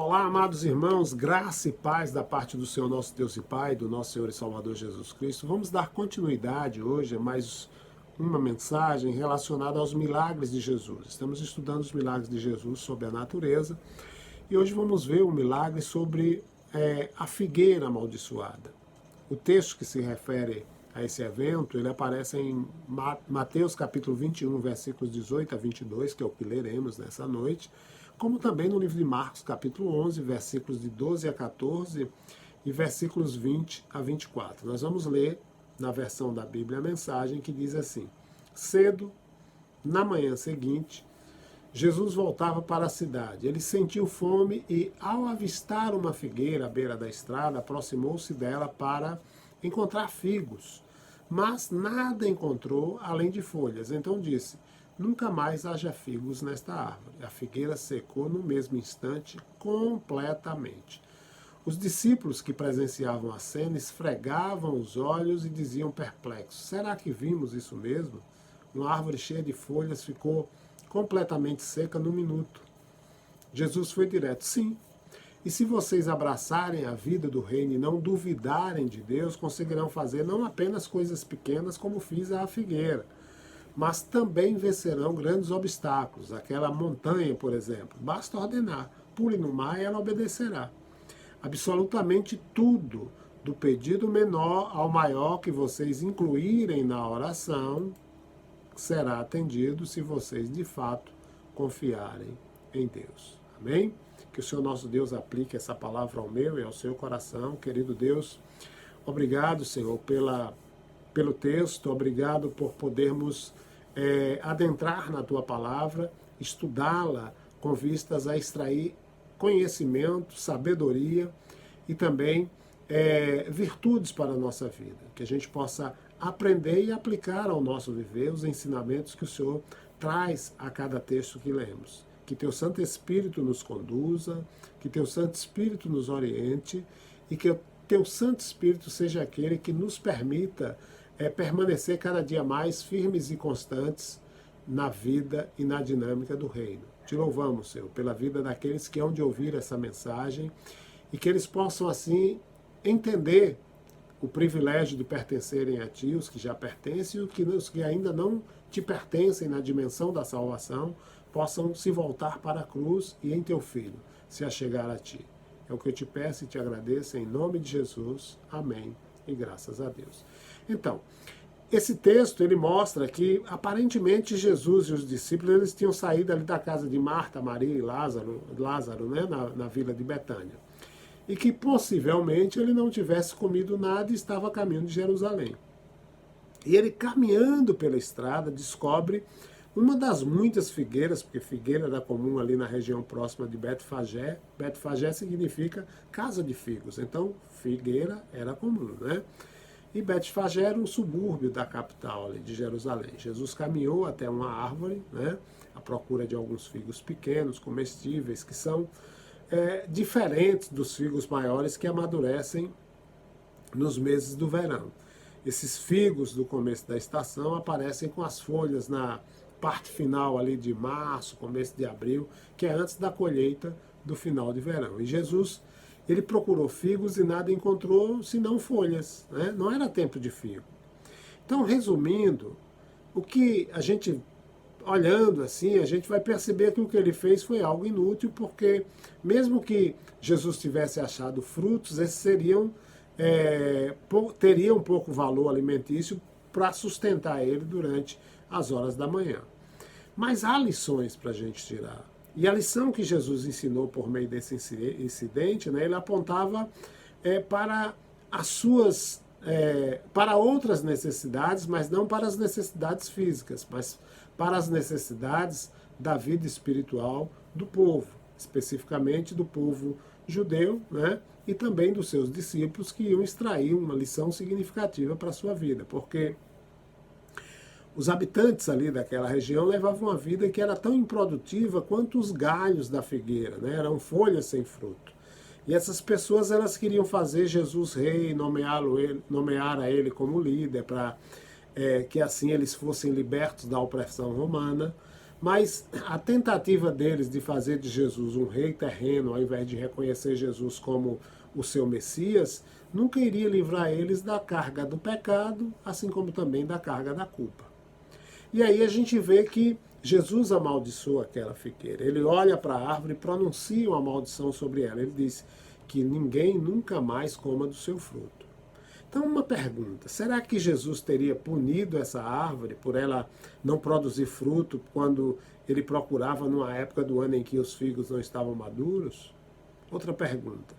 Olá, amados irmãos, graça e paz da parte do Senhor nosso Deus e Pai, do nosso Senhor e Salvador Jesus Cristo. Vamos dar continuidade hoje a mais uma mensagem relacionada aos milagres de Jesus. Estamos estudando os milagres de Jesus sobre a natureza e hoje vamos ver um milagre sobre a figueira amaldiçoada. O texto que se refere a esse evento, ele aparece em Mateus capítulo 21, versículos 18 a 22, que é o que leremos nessa noite, como também no livro de Marcos capítulo 11, versículos de 12 a 14 e versículos 20 a 24. Nós vamos ler na versão da Bíblia a mensagem que diz assim: cedo, na manhã seguinte, Jesus voltava para a cidade. Ele sentiu fome e, ao avistar uma figueira à beira da estrada, aproximou-se dela para encontrar figos, mas nada encontrou além de folhas. Então disse: nunca mais haja figos nesta árvore. A figueira secou no mesmo instante completamente. Os discípulos que presenciavam a cena esfregavam os olhos e diziam perplexos: será que vimos isso mesmo? Uma árvore cheia de folhas ficou completamente seca num minuto. Jesus foi direto: sim. E se vocês abraçarem a vida do reino e não duvidarem de Deus, conseguirão fazer não apenas coisas pequenas como fiz à figueira, mas também vencerão grandes obstáculos. Aquela montanha, por exemplo, basta ordenar: pule no mar e ela obedecerá. Absolutamente tudo, do pedido menor ao maior que vocês incluírem na oração, será atendido se vocês de fato confiarem em Deus. Amém? Que o Senhor nosso Deus aplique essa palavra ao meu e ao seu coração. Querido Deus, obrigado, Senhor, pelo texto, obrigado por podermos adentrar na Tua palavra, estudá-la com vistas a extrair conhecimento, sabedoria e também virtudes para a nossa vida. Que a gente possa aprender e aplicar ao nosso viver os ensinamentos que o Senhor traz a cada texto que lemos. Que Teu Santo Espírito nos conduza, que Teu Santo Espírito nos oriente e que o Teu Santo Espírito seja aquele que nos permita permanecer cada dia mais firmes e constantes na vida e na dinâmica do reino. Te louvamos, Senhor, pela vida daqueles que hão de ouvir essa mensagem e que eles possam assim entender o privilégio de pertencerem a Ti, os que já pertencem, e os que ainda não Te pertencem na dimensão da salvação, possam se voltar para a cruz e em Teu Filho se achegar a Ti. É o que eu te peço e te agradeço em nome de Jesus. Amém. E graças a Deus. Então, esse texto ele mostra que aparentemente Jesus e os discípulos eles tinham saído ali da casa de Marta, Maria e Lázaro, né, na vila de Betânia. E que possivelmente ele não tivesse comido nada e estava a caminho de Jerusalém. E ele, caminhando pela estrada, descobre uma das muitas figueiras, porque figueira era comum ali na região próxima de Betfagé. Betfagé significa casa de figos, então figueira era comum, né? E Betfagé era um subúrbio da capital ali de Jerusalém. Jesus caminhou até uma árvore, né, à procura de alguns figos pequenos, comestíveis, que são diferentes dos figos maiores que amadurecem nos meses do verão. Esses figos do começo da estação aparecem com as folhas na parte final ali de março, começo de abril, que é antes da colheita do final de verão. E Jesus, ele procurou figos e nada encontrou senão folhas, né? Não era tempo de figo. Então, resumindo, o que a gente, olhando assim, a gente vai perceber que o que ele fez foi algo inútil, porque mesmo que Jesus tivesse achado frutos, esses teriam pouco valor alimentício para sustentar ele durante as horas da manhã. Mas há lições para a gente tirar. E a lição que Jesus ensinou por meio desse incidente, né, ele apontava para as suas, para outras necessidades, mas não para as necessidades físicas, mas para as necessidades da vida espiritual do povo, especificamente do povo judeu, né, e também dos seus discípulos que iam extrair uma lição significativa para a sua vida, porque os habitantes ali daquela região levavam uma vida que era tão improdutiva quanto os galhos da figueira, né? Eram folhas sem fruto. E essas pessoas elas queriam fazer Jesus rei, nomear a ele como líder, para que assim eles fossem libertos da opressão romana, Mas a tentativa deles de fazer de Jesus um rei terreno, ao invés de reconhecer Jesus como o seu Messias, nunca iria livrar eles da carga do pecado, assim como também da carga da culpa. E aí a gente vê que Jesus amaldiçoa aquela figueira. Ele olha para a árvore e pronuncia uma maldição sobre ela. Ele diz que ninguém nunca mais coma do seu fruto. Então, uma pergunta: será que Jesus teria punido essa árvore por ela não produzir fruto quando ele procurava numa época do ano em que os figos não estavam maduros? Outra pergunta: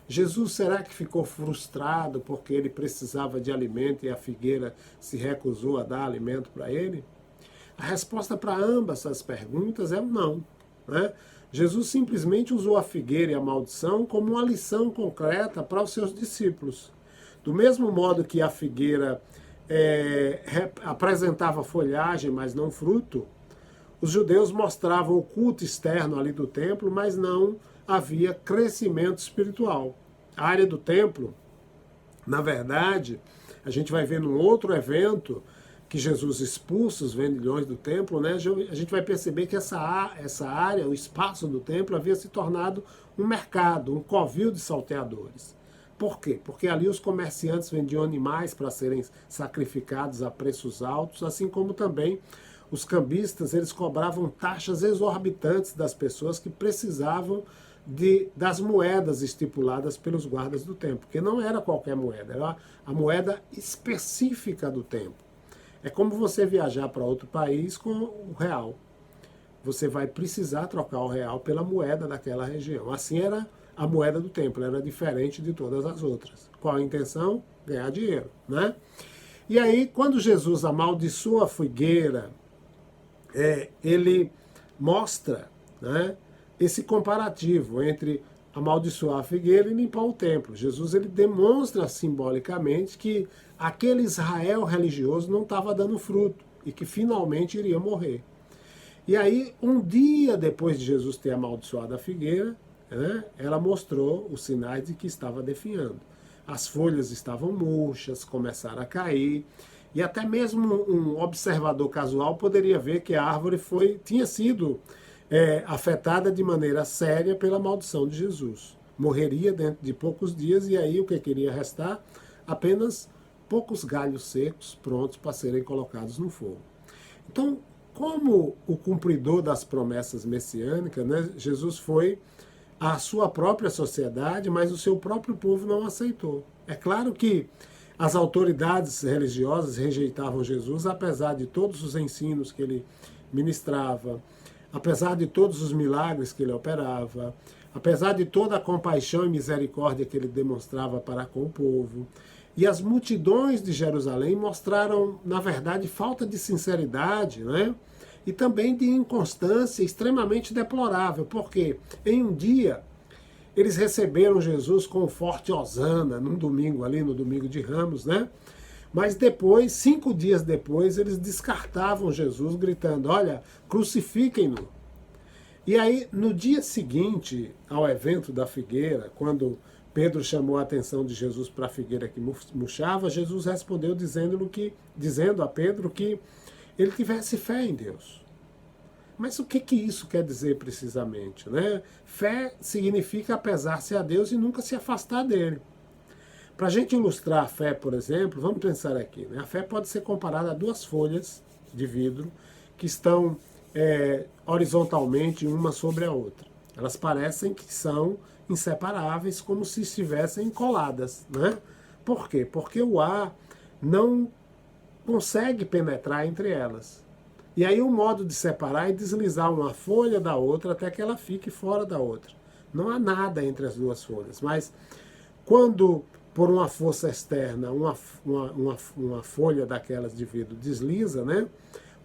Jesus será que ficou frustrado porque ele precisava de alimento e a figueira se recusou a dar alimento para ele? A resposta para ambas essas perguntas é um não, né? Jesus simplesmente usou a figueira e a maldição como uma lição concreta para os seus discípulos. Do mesmo modo que a figueira apresentava folhagem, mas não fruto, os judeus mostravam o culto externo ali do templo, mas não havia crescimento espiritual. A área do templo, na verdade, a gente vai ver num outro evento que Jesus expulsa os vendilhões do templo, né? A gente vai perceber que essa área, o espaço do templo, havia se tornado um mercado, um covil de salteadores. Por quê? Porque ali os comerciantes vendiam animais para serem sacrificados a preços altos, assim como também os cambistas, eles cobravam taxas exorbitantes das pessoas que precisavam das moedas estipuladas pelos guardas do templo, porque não era qualquer moeda, era a moeda específica do templo. É como você viajar para outro país com o real. Você vai precisar trocar o real pela moeda daquela região. Assim era a moeda do templo, era diferente de todas as outras. Qual a intenção? Ganhar dinheiro, né? E aí, quando Jesus amaldiçoa a figueira, ele mostra, né, esse comparativo entre amaldiçoar a figueira e limpar o templo. Jesus ele demonstra simbolicamente que aquele Israel religioso não estava dando fruto e que finalmente iria morrer. E aí, um dia depois de Jesus ter amaldiçoado a figueira, né, ela mostrou os sinais de que estava definhando. As folhas estavam murchas, começaram a cair, e até mesmo um observador casual poderia ver que a árvore tinha sido afetada de maneira séria pela maldição de Jesus. Morreria dentro de poucos dias, e aí o que queria restar? Apenas poucos galhos secos prontos para serem colocados no fogo. Então, como o cumpridor das promessas messiânicas, né, Jesus foi à sua própria sociedade, mas o seu próprio povo não aceitou. É claro que as autoridades religiosas rejeitavam Jesus, apesar de todos os ensinos que ele ministrava, apesar de todos os milagres que ele operava, apesar de toda a compaixão e misericórdia que ele demonstrava para com o povo. E as multidões de Jerusalém mostraram, na verdade, falta de sinceridade, né? E também de inconstância extremamente deplorável, porque em um dia eles receberam Jesus com forte hosana, num domingo ali, no domingo de Ramos, né? Mas depois, 5 dias depois, eles descartavam Jesus, gritando: olha, crucifiquem-no. E aí, no dia seguinte ao evento da figueira, quando Pedro chamou a atenção de Jesus para a figueira que murchava, Jesus respondeu dizendo a Pedro que ele tivesse fé em Deus. Mas o que isso quer dizer precisamente, né? Fé significa apesar-se a Deus e nunca se afastar dele. Para a gente ilustrar a fé, por exemplo, vamos pensar aqui, né? A fé pode ser comparada a 2 folhas de vidro que estão horizontalmente uma sobre a outra. Elas parecem que são inseparáveis, como se estivessem coladas, né? Por quê? Porque o ar não consegue penetrar entre elas. E aí o modo de separar é deslizar uma folha da outra até que ela fique fora da outra. Não há nada entre as 2 folhas, mas quando por uma força externa uma folha daquelas de vidro desliza, né,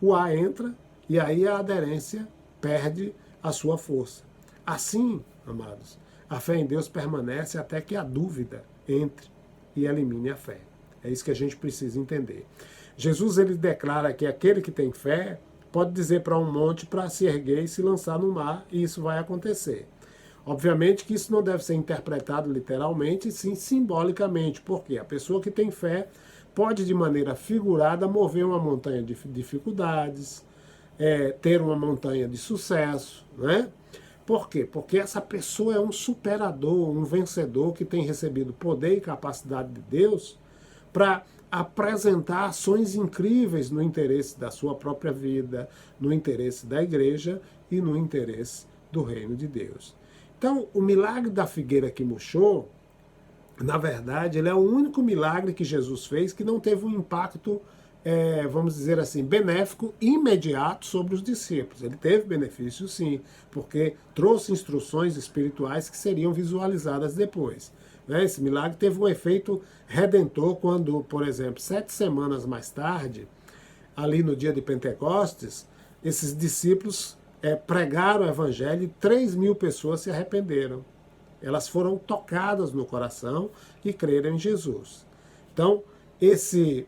o ar entra e aí a aderência perde a sua força. Assim, amados, a fé em Deus permanece até que a dúvida entre e elimine a fé. É isso que a gente precisa entender. Jesus ele declara que aquele que tem fé pode dizer para um monte para se erguer e se lançar no mar, e isso vai acontecer. Obviamente que isso não deve ser interpretado literalmente, sim simbolicamente, porque a pessoa que tem fé pode de maneira figurada mover uma montanha de dificuldades, ter uma montanha de sucesso, né? Por quê? Porque essa pessoa é um superador, um vencedor que tem recebido poder e capacidade de Deus para apresentar ações incríveis no interesse da sua própria vida, no interesse da igreja e no interesse do reino de Deus. Então, o milagre da figueira que murchou, na verdade, ele é o único milagre que Jesus fez que não teve um impacto, vamos dizer assim, benéfico imediato sobre os discípulos. Ele teve benefício, sim, porque trouxe instruções espirituais que seriam visualizadas depois. Esse milagre teve um efeito redentor quando, por exemplo, 7 semanas mais tarde, ali no dia de Pentecostes, esses discípulos pregaram o evangelho e 3.000 pessoas se arrependeram. Elas foram tocadas no coração e creram em Jesus. Então, esse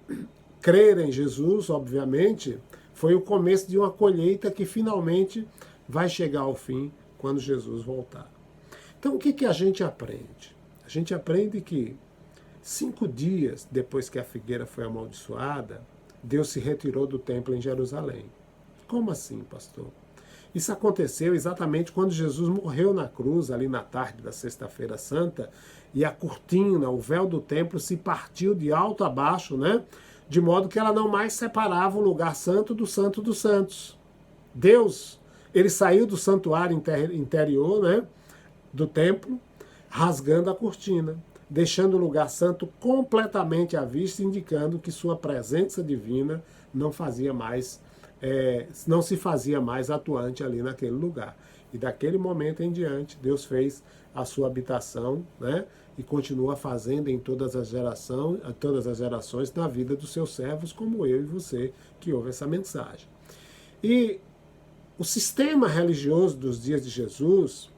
crer em Jesus, obviamente, foi o começo de uma colheita que finalmente vai chegar ao fim quando Jesus voltar. Então, o que a gente aprende? A gente aprende que 5 dias depois que a figueira foi amaldiçoada, Deus se retirou do templo em Jerusalém. Como assim, pastor? Isso aconteceu exatamente quando Jesus morreu na cruz, ali na tarde da Sexta-feira Santa, e a cortina, o véu do templo se partiu de alto a baixo, né? De modo que ela não mais separava o lugar santo do Santo dos Santos. Deus, ele saiu do santuário interior, né, do templo, rasgando a cortina, deixando o lugar santo completamente à vista, indicando que sua presença divina não se fazia mais atuante ali naquele lugar. E daquele momento em diante, Deus fez a sua habitação, né, e continua fazendo em todas as gerações na vida dos seus servos, como eu e você que ouve essa mensagem. E o sistema religioso dos dias de Jesus,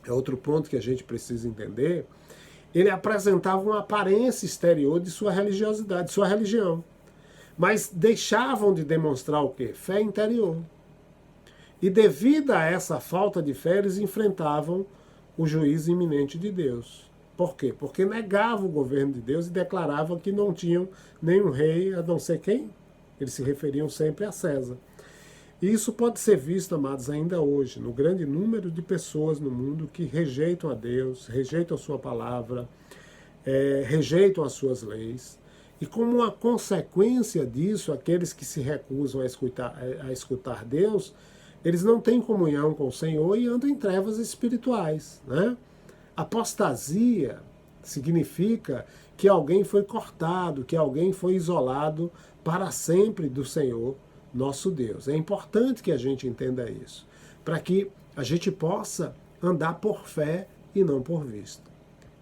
é outro ponto que a gente precisa entender, ele apresentava uma aparência exterior de sua religiosidade, de sua religião. Mas deixavam de demonstrar o quê? Fé interior. E devido a essa falta de fé, eles enfrentavam o juízo iminente de Deus. Por quê? Porque negavam o governo de Deus e declaravam que não tinham nenhum rei, a não ser quem? Eles se referiam sempre a César. E isso pode ser visto, amados, ainda hoje, no grande número de pessoas no mundo que rejeitam a Deus, rejeitam a sua palavra, rejeitam as suas leis. E como uma consequência disso, aqueles que se recusam a escutar Deus, eles não têm comunhão com o Senhor e andam em trevas espirituais, né? Apostasia significa que alguém foi cortado, que alguém foi isolado para sempre do Senhor, nosso Deus. É importante que a gente entenda isso, para que a gente possa andar por fé e não por vista.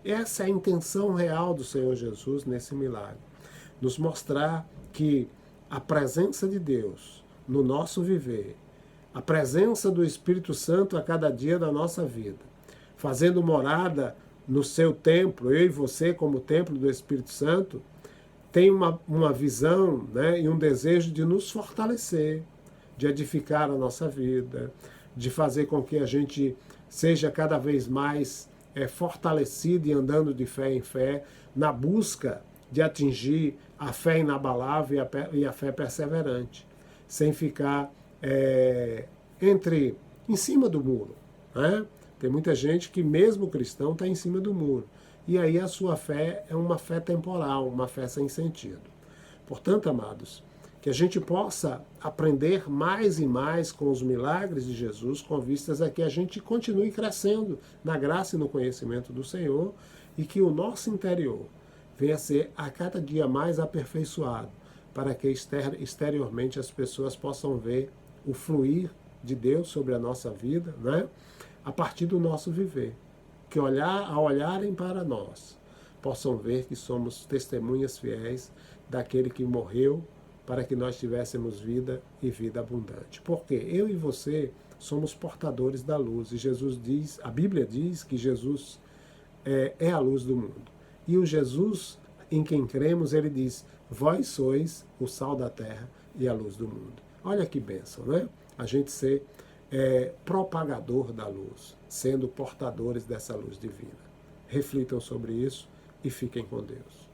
Essa é a intenção real do Senhor Jesus nesse milagre. Nos mostrar que a presença de Deus no nosso viver, a presença do Espírito Santo a cada dia da nossa vida, fazendo morada no seu templo, eu e você como templo do Espírito Santo, tem uma visão, né, e um desejo de nos fortalecer, de edificar a nossa vida, de fazer com que a gente seja cada vez mais fortalecido e andando de fé em fé, na busca de atingir a fé inabalável e a fé perseverante, sem ficar em cima do muro, né? Tem muita gente que, mesmo cristão, está em cima do muro. E aí a sua fé é uma fé temporal, uma fé sem sentido. Portanto, amados, que a gente possa aprender mais e mais com os milagres de Jesus, com vistas a que a gente continue crescendo na graça e no conhecimento do Senhor, e que o nosso interior venha a ser a cada dia mais aperfeiçoado, para que exteriormente as pessoas possam ver o fluir de Deus sobre a nossa vida, né? A partir do nosso viver. Que ao olharem para nós, possam ver que somos testemunhas fiéis daquele que morreu para que nós tivéssemos vida e vida abundante. Porque eu e você somos portadores da luz. E Jesus diz, a Bíblia diz que Jesus é a luz do mundo. E o Jesus em quem cremos, ele diz, vós sois o sal da terra e a luz do mundo. Olha que bênção, né? A gente ser propagador da luz, sendo portadores dessa luz divina. Reflitam sobre isso e fiquem com Deus.